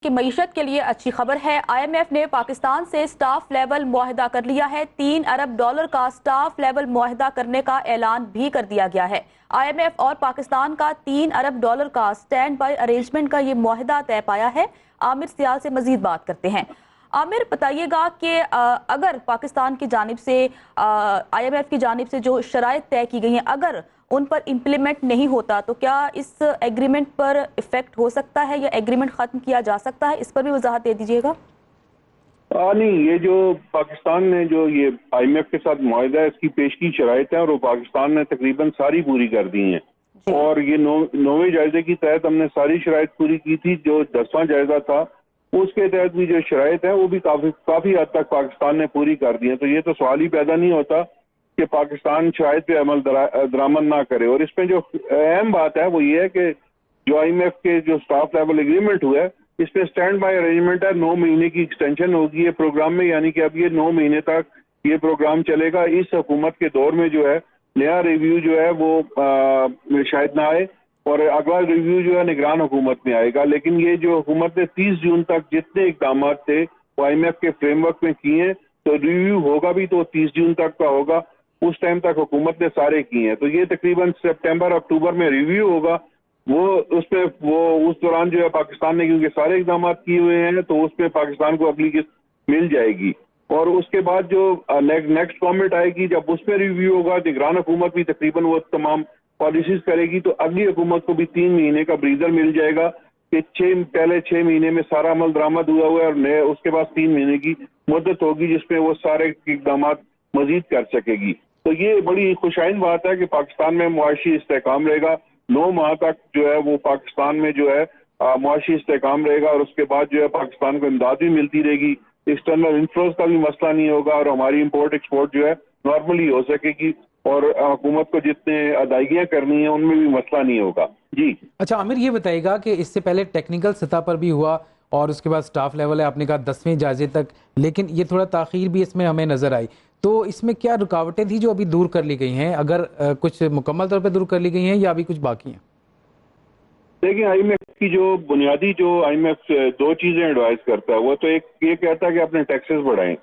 کہ معیشت کے لیے اچھی خبر ہے۔ آئی ایم ایف نے پاکستان سے سٹاف لیول معاہدہ کر لیا ہے۔ $3 ارب کا سٹاف لیول معاہدہ کرنے کا اعلان بھی کر دیا گیا ہے۔ آئی ایم ایف اور پاکستان کا $3 ارب کا سٹینڈ بائی ارینجمنٹ کا یہ معاہدہ طے پایا ہے۔ عامر سیال سے مزید بات کرتے ہیں۔ عامر، بتائیے گا کہ اگر پاکستان کی جانب سے آئی ایم ایف کی جانب سے جو شرائط طے کی گئی ہیں اگر ان پر امپلیمنٹ نہیں ہوتا تو کیا اس ایگریمنٹ پر افیکٹ ہو سکتا ہے یا ایگریمنٹ ختم کیا جا سکتا ہے؟ اس پر بھی وضاحت دے دیجیے گا۔ نہیں، یہ جو پاکستان نے جو یہ آئی ایم ایف کے ساتھ معاہدہ ہے اس کی پیش کی شرائط ہیں اور وہ پاکستان نے تقریباً ساری پوری کر دی ہیں اور یہ نویں جائزے کی تحت ہم نے ساری شرائط پوری کی تھی۔ جو 10واں جائزہ تھا اس کے تحت بھی جو شرائط ہیں وہ بھی کافی حد تک پاکستان نے پوری کر دی ہیں، تو یہ تو سوال ہی پیدا نہیں ہوتا کہ پاکستان شرائط پہ عمل درآمد نہ کرے۔ اور اس میں جو اہم بات ہے وہ یہ ہے کہ جو آئی ایم ایف کے جو سٹاف لیول ایگریمنٹ ہوا ہے اس میں سٹینڈ بائی ارینجمنٹ ہے، 9 مہینے کی ایکسٹینشن ہوگی یہ پروگرام میں، یعنی کہ اب یہ 9 مہینے تک یہ پروگرام چلے گا۔ اس حکومت کے دور میں جو ہے نیا ریویو جو ہے وہ شاید نہ آئے اور اگلا ریویو جو ہے نگران حکومت میں آئے گا، لیکن یہ جو حکومت نے 30 جون تک جتنے اقدامات تھے وہ آئی ایم ایف کے فریم ورک میں کیے ہیں تو ریویو ہوگا بھی تو 30 جون تک کا ہوگا، اس ٹائم تک حکومت نے سارے کیے ہیں۔ تو یہ تقریباً سپٹمبر اکتوبر میں ریویو ہوگا، وہ اس پہ اس دوران جو ہے پاکستان نے کیونکہ سارے اقدامات کیے ہوئے ہیں تو اس پہ پاکستان کو اگلی قسط مل جائے گی۔ اور اس کے بعد جو نیکسٹ گورنمنٹ آئے گی جب اس پہ ریویو ہوگا نگران حکومت بھی تقریباً وہ تمام پالیسیز کرے گی تو اگلی حکومت کو بھی 3 مہینے کا بریزر مل جائے گا کہ پہلے 6 مہینے میں سارا عمل درآمد ہوا ہے اور اس کے بعد 3 مہینے کی مدت ہوگی جس میں وہ سارے اقدامات مزید کر سکے گی۔ تو یہ بڑی خوشائند بات ہے کہ پاکستان میں معاشی استحکام رہے گا، 9 ماہ تک جو ہے وہ پاکستان میں جو ہے معاشی استحکام رہے گا اور اس کے بعد جو ہے پاکستان کو امداد بھی ملتی رہے گی، ایکسٹرنل انفلوز کا بھی مسئلہ نہیں ہوگا اور ہماری امپورٹ ایکسپورٹ جو ہے نارملی ہو سکے گی اور حکومت کو جتنے ادائیگیاں کرنی ہیں ان میں بھی مسئلہ نہیں ہوگا۔ جی اچھا عامر، یہ بتائیے گا کہ اس سے پہلے ٹیکنیکل سطح پر بھی ہوا اور اس کے بعد سٹاف لیول ہے آپ نے کہا 10ویں جائزے تک، لیکن یہ تھوڑا تاخیر بھی اس میں ہمیں نظر آئی، تو اس میں کیا رکاوٹیں تھیں جو ابھی دور کر لی گئی ہیں؟ اگر کچھ مکمل طور پہ دور کر لی گئی ہیں یا ابھی کچھ باقی ہیں؟ دیکھیں، آئی ایم ایف کی جو بنیادی جو آئی ایم ایف 2 چیزیں ایڈوائز کرتا ہے، وہ تو ایک یہ کہتا ہے کہ اپنے ٹیکسز بڑھائیں،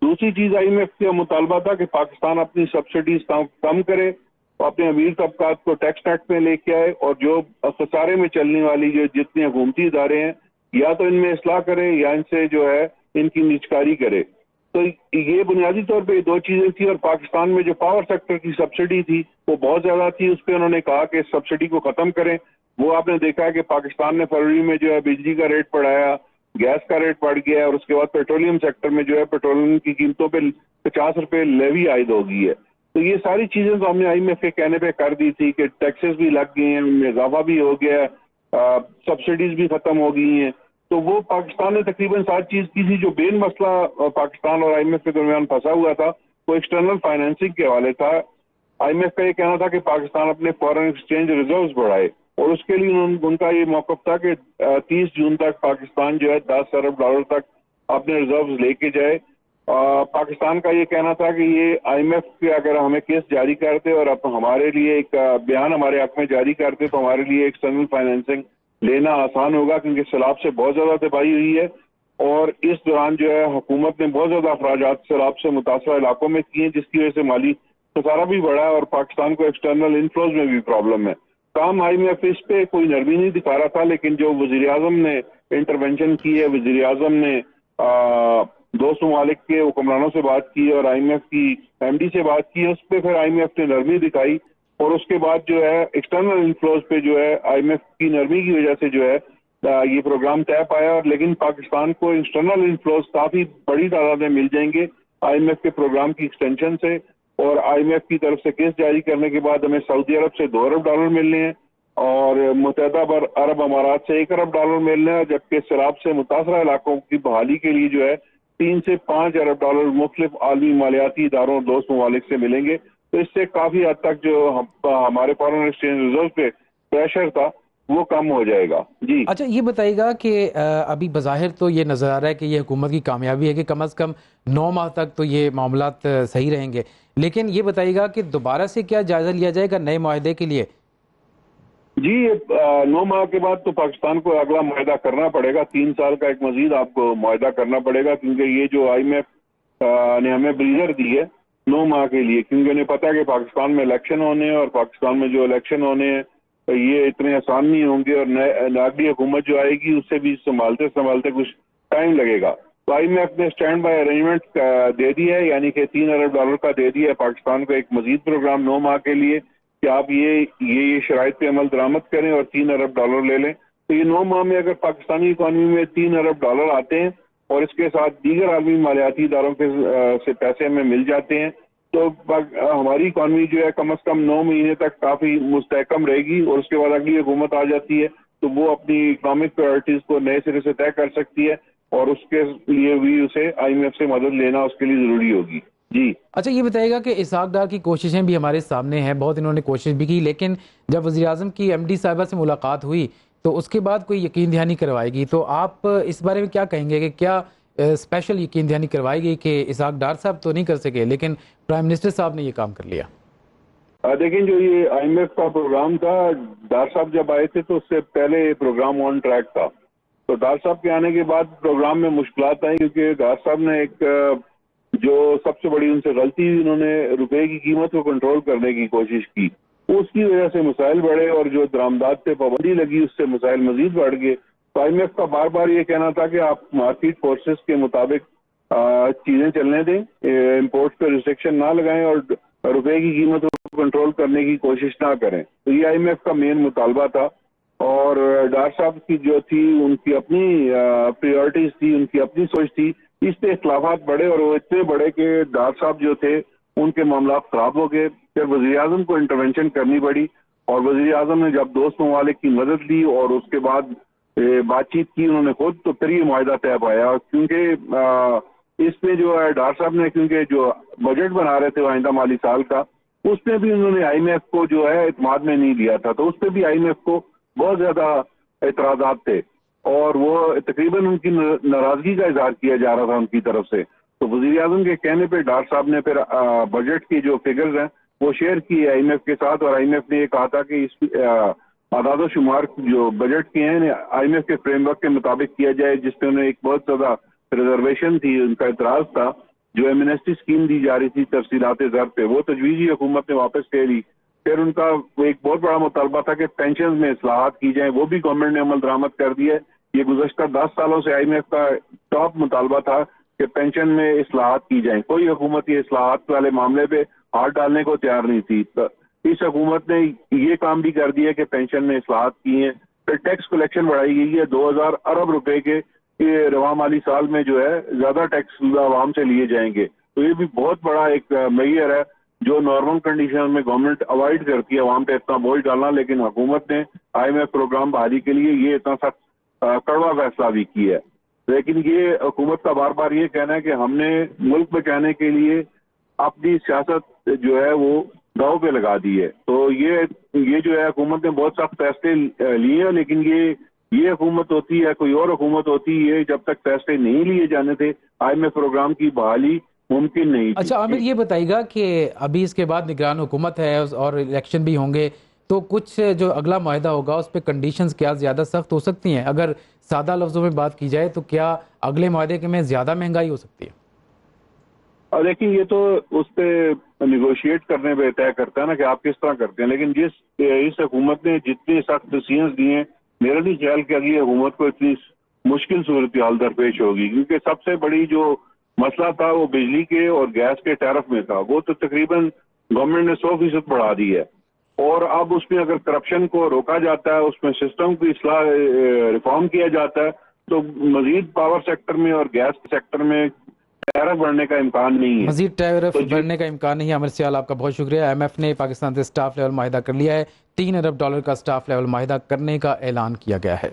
دوسری چیز آئی ایم ایف کا مطالبہ تھا کہ پاکستان اپنی سبسڈیز کم کرے، اپنے امیر طبقات کو ٹیکس نیٹ میں لے کے آئے اور جو خسارے میں چلنے والی جو جتنے حکومتی ادارے ہیں یا تو ان میں اصلاح کرے یا ان سے جو ہے ان کی نجکاری کرے۔ تو یہ بنیادی طور پہ 2 چیزیں تھیں اور پاکستان میں جو پاور سیکٹر کی سبسڈی تھی وہ بہت زیادہ تھی، اس پہ انہوں نے کہا کہ سبسڈی کو ختم کریں۔ وہ آپ نے دیکھا کہ پاکستان نے فروری میں جو ہے بجلی کا ریٹ بڑھایا، گیس کا ریٹ بڑھ گیا اور اس کے بعد پیٹرولیم سیکٹر میں جو ہے پیٹرولیم کی قیمتوں پہ 50 روپے لیوی عائد ہو گئی ہے۔ تو یہ ساری چیزیں تو ہم نے آئی ایم ایف کے کہنے پہ کر دی تھی کہ ٹیکسز بھی لگ گئے ہیں، ان میں اضافہ بھی ہو گیا ہے، سبسڈیز بھی ختم ہو گئی ہیں، تو وہ پاکستان نے تقریباً 7 چیز کی تھی۔ جو مین مسئلہ پاکستان اور آئی ایم ایف کے درمیان پھنسا ہوا تھا وہ ایکسٹرنل فائنینسنگ کے حوالے تھا۔ آئی ایم ایف کا یہ کہنا تھا کہ پاکستان اپنے فارن ایکسچینج ریزروز بڑھائے اور اس کے لیے ان کا یہ موقف تھا کہ 30 جون تک پاکستان جو ہے $10 ارب تک اپنے ریزروز لے کے جائے۔ پاکستان کا یہ کہنا تھا کہ یہ آئی ایم ایف کے اگر ہمیں کیس جاری کرتے اور اب ہمارے لیے ایک بیان ہمارے حق میں جاری کرتے تو ہمارے لیے ایکسٹرنل فائنینسنگ لینا آسان ہوگا، کیونکہ سیلاب سے بہت زیادہ تباہی ہوئی ہے اور اس دوران جو ہے حکومت نے بہت زیادہ اخراجات سیلاب سے متاثرہ علاقوں میں کیے جس کی وجہ سے مالی خسارہ بھی بڑھا ہے اور پاکستان کو ایکسٹرنل انفلوز میں بھی پرابلم ہے۔ کام آئی ایم ایف اس پہ کوئی نرمی نہیں دکھا رہا تھا، لیکن جو وزیر اعظم نے انٹرونشن کی ہے، وزیر اعظم نے دوست ممالک کے حکمرانوں سے بات کی اور آئی ایم ایف کی ایم ڈی سے بات کی، اس پہ پھر آئی ایم ایف نے نرمی دکھائی اور اس کے بعد جو ہے ایکسٹرنل انفلوز پہ جو ہے آئی ایم ایف کی نرمی کی وجہ سے جو ہے یہ پروگرام طے پایا اور لیکن پاکستان کو ایکسٹرنل انفلوز کافی بڑی تعداد میں مل جائیں گے آئی ایم ایف کے پروگرام کی ایکسٹینشن سے، اور آئی ایم ایف کی طرف سے کیس جاری کرنے کے بعد ہمیں سعودی عرب سے $2 ارب ملنے ہیں اور متحدہ عرب امارات سے $1 ارب ملنے ہیں، جبکہ سیلاب سے متاثرہ علاقوں کی بحالی کے لیے جو ہے 3 سے 5 ارب ڈالر مختلف عالمی مالیاتی اداروں اور دوست ممالک سے ملیں گے۔ تو اس سے کافی حد تک جو ہمارے فارن ایکسچینج ریزرو پہ پریشر تھا وہ کم ہو جائے گا۔ جی اچھا یہ بتائیے گا کہ ابھی بظاہر تو یہ نظر آ رہا ہے کہ یہ حکومت کی کامیابی ہے کہ کم از کم 9 ماہ تک تو یہ معاملات صحیح رہیں گے، لیکن یہ بتائیے گا کہ دوبارہ سے کیا جائزہ لیا جائے گا نئے معاہدے کے لیے؟ جی 9 ماہ کے بعد تو پاکستان کو اگلا معاہدہ کرنا پڑے گا، 3 سال کا ایک مزید آپ کو معاہدہ کرنا پڑے گا، کیونکہ یہ جو آئی ایم ایف نے ہمیں بریزر دی ہے 9 ماہ کے لیے، کیونکہ انہیں پتا ہے کہ پاکستان میں الیکشن ہونے ہیں، اور پاکستان میں جو الیکشن ہونے ہیں یہ اتنے آسان نہیں ہوں گے، اور اگلی حکومت جو آئے گی اس سے بھی سنبھالتے کچھ ٹائم لگے گا۔ تو آئی ایم ایف نے اسٹینڈ بائی ارینجمنٹ دے دی ہے، یعنی کہ $3 ارب کا دے دیا ہے پاکستان کو ایک مزید پروگرام 9 ماہ کے لیے، کہ آپ یہ شرائط پہ عمل درآمد کریں اور $3 ارب لے لیں۔ تو یہ 9 ماہ میں اگر پاکستانی اکانومی میں $3 ارب آتے ہیں اور اس کے ساتھ دیگر عالمی مالیاتی اداروں کے سے پیسے ہمیں مل جاتے ہیں، تو ہماری اکانومی جو ہے کم از کم 9 مہینے تک کافی مستحکم رہے گی، اور اس کے بعد اگلی حکومت آ جاتی ہے تو وہ اپنی اکنامک پرائرٹیز کو نئے سرے سے طے کر سکتی ہے، اور اس کے لیے بھی اسے آئی ایم ایف سے مدد لینا اس کے لیے ضروری ہوگی۔ جی اچھا، یہ بتائیے گا کہ اسحاق ڈار کی کوششیں بھی ہمارے سامنے ہیں، بہت انہوں نے کوشش بھی کی، لیکن جب وزیر اعظم کی ایم ڈی صاحبہ سے ملاقات ہوئی تو اس کے بعد کوئی یقین دہانی کروائے گی، تو آپ اس بارے میں کیا کہیں گے کہ کیا اسپیشل یقین دہانی کروائی گئی کہ اسحاق ڈار صاحب تو نہیں کر سکے لیکن پرائم منسٹر صاحب نے یہ کام کر لیا؟ دیکھیں، جو یہ آئی ایم ایف کا پروگرام تھا، ڈار صاحب جب آئے تھے تو اس سے پہلے پروگرام آن ٹریک تھا، تو ڈار صاحب کے آنے کے بعد پروگرام میں مشکلات آئیں، کیونکہ ڈار صاحب نے ایک جو سب سے بڑی ان سے غلطی، انہوں نے روپے کی قیمت کو کنٹرول کرنے کی کوشش کی، اس کی وجہ سے مسائل بڑھے، اور جو درآمدات پہ پابندی لگی اس سے مسائل مزید بڑھ گئے۔ تو آئی ایم ایف کا بار بار یہ کہنا تھا کہ آپ مارکیٹ فورسز کے مطابق چیزیں چلنے دیں، امپورٹ پہ ریسٹرکشن نہ لگائیں، اور روپے کی قیمت کو کنٹرول کرنے کی کوشش نہ کریں۔ تو یہ آئی ایم ایف کا مین مطالبہ تھا، اور ڈار صاحب کی جو تھی ان کی اپنی پریورٹیز تھی، ان کی اپنی سوچ تھی، اس پہ اختلافات بڑھے، اور وہ اتنے بڑے کہ ڈار صاحب جو تھے ان کے معاملات خراب ہو گئے، پھر وزیر اعظم کو انٹرونشن کرنی پڑی، اور وزیر اعظم نے جب دوست ممالک کی مدد لی اور اس کے بعد بات چیت کی انہوں نے خود، تو پھر یہ معاہدہ طے پایا، کیونکہ اس میں جو ہے ڈار صاحب نے کیونکہ جو بجٹ بنا رہے تھے آئندہ مالی سال کا، اس میں بھی انہوں نے آئی ایم ایف کو جو ہے اعتماد میں نہیں لیا تھا، تو اس پہ بھی آئی ایم ایف کو بہت زیادہ اعتراضات تھے، اور وہ تقریباً ان کی ناراضگی کا اظہار کیا جا رہا تھا ان کی طرف سے۔ تو وزیر اعظم کے کہنے پہ ڈار صاحب نے پھر بجٹ کی جو فگرز ہیں وہ شیئر کی آئی ایم ایف کے ساتھ، اور آئی ایم ایف نے یہ کہا تھا کہ اس اعداد و شمار جو بجٹ کے ہیں آئی ایم ایف کے فریم ورک کے مطابق کیا جائے، جس میں انہیں ایک بہت زیادہ ریزرویشن تھی، ان کا اعتراض تھا، جو ایمنسٹی اسکیم دی جا رہی تھی تفصیلات زر پہ، وہ تجویزی حکومت نے واپس لے لی۔ پھر ان کا ایک بہت بڑا مطالبہ تھا کہ پینشن میں اصلاحات کی جائیں، وہ بھی گورنمنٹ نے عمل درآمد کر دی ہے۔ یہ گزشتہ 10 سالوں سے آئی ایم ایف کا ٹاپ مطالبہ تھا کہ پینشن میں اصلاحات کی جائیں، کوئی حکومت یہ اصلاحات والے معاملے پہ ہاتھ ڈالنے کو تیار نہیں تھی۔ اس حکومت نے یہ کام بھی کر دیا کہ پینشن میں اصلاحات کی ہیں۔ پھر ٹیکس کلیکشن بڑھائی گئی ہے، 2000 ارب روپے کے رواں مالی سال میں جو ہے زیادہ ٹیکس عوام سے لیے جائیں گے، تو یہ بھی بہت بڑا ایک معیار ہے جو نارمل کنڈیشن میں گورنمنٹ اوائڈ کرتی ہے عوام پہ اتنا بوجھ ڈالنا، لیکن حکومت نے آئی ایم ایف پروگرام بحالی کے لیے یہ اتنا سخت کڑوا فیصلہ بھی کیا ہے۔ لیکن یہ حکومت کا بار بار یہ کہنا ہے کہ ہم نے ملک بچانے کے لیے اپنی سیاست جو ہے وہ داؤ پہ لگا دی ہے، تو یہ جو ہے حکومت نے بہت سخت فیصلے لیے ہیں، لیکن یہ حکومت ہوتی ہے، کوئی اور حکومت ہوتی ہے، جب تک فیصلے نہیں لیے جانے تھے آئی ایم ایف پروگرام کی بحالی ممکن نہیں تھی۔ اچھا عامر، یہ بتائیے گا کہ ابھی اس کے بعد نگران حکومت ہے اور الیکشن بھی ہوں گے، تو کچھ جو اگلا معاہدہ ہوگا اس پہ کنڈیشنز کیا زیادہ سخت ہو سکتی ہیں؟ اگر سادہ لفظوں میں بات کی جائے تو کیا اگلے معاہدے کے میں زیادہ مہنگائی ہو سکتی ہے؟ لیکن یہ تو اس پہ نیگوشیٹ کرنے پہ طے کرتا ہے نا کہ آپ کس طرح کرتے ہیں، لیکن اس حکومت نے جتنے سخت ڈیسیژنز دیے ہیں، میرا نہیں خیال کہ اگلی حکومت کو اتنی مشکل صورتحال درپیش ہوگی، کیونکہ سب سے بڑی جو مسئلہ تھا وہ بجلی کے اور گیس کے ٹیرف میں تھا، وہ تو تقریباً گورنمنٹ نے 100% بڑھا دی ہے، اور اب اس میں اگر کرپشن کو روکا جاتا ہے، اس میں سسٹم کی اصلاح ریفارم کیا جاتا ہے، تو مزید پاور سیکٹر میں اور گیس سیکٹر میں ٹیرف بڑھنے کا امکان نہیں ہے، مزید ٹیرف بڑھنے کا امکان نہیں ہے۔ عامر سیال، آپ کا بہت شکریہ۔ آئی ایم ایف نے پاکستان سے سٹاف لیول معاہدہ کر لیا ہے، $3 ارب کا سٹاف لیول معاہدہ کرنے کا اعلان کیا گیا ہے۔